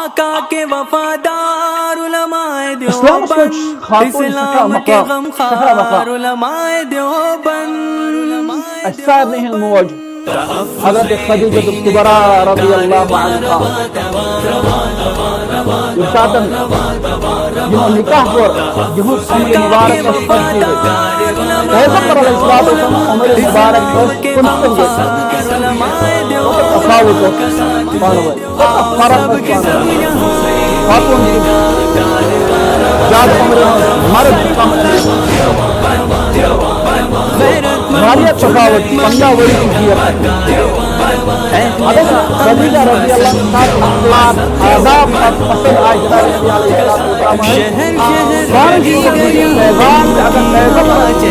آقا کے وفادار علماء اسلامس دیوبند، خاتون اسلام کے غمخوار علماء دیوبند. سارنی ہند موج حضرت خدیجہ الکبریٰ رضی اللہ عنہا ارشادن یمو نکاح کور یہود عمر مبارک پیغمبر علیہ الصلوۃ والسلام عمر مبارک تفاوت فرق خاتون زیادہ عمر مرد کم واریہ تفاوت 15 وری کی حضرت خدیجہ رضی اللہ عنہا اخلاق آداب اور پسند آئے جناب رسول علیہ السلام پیغام اگر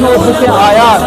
پیغمبر آیات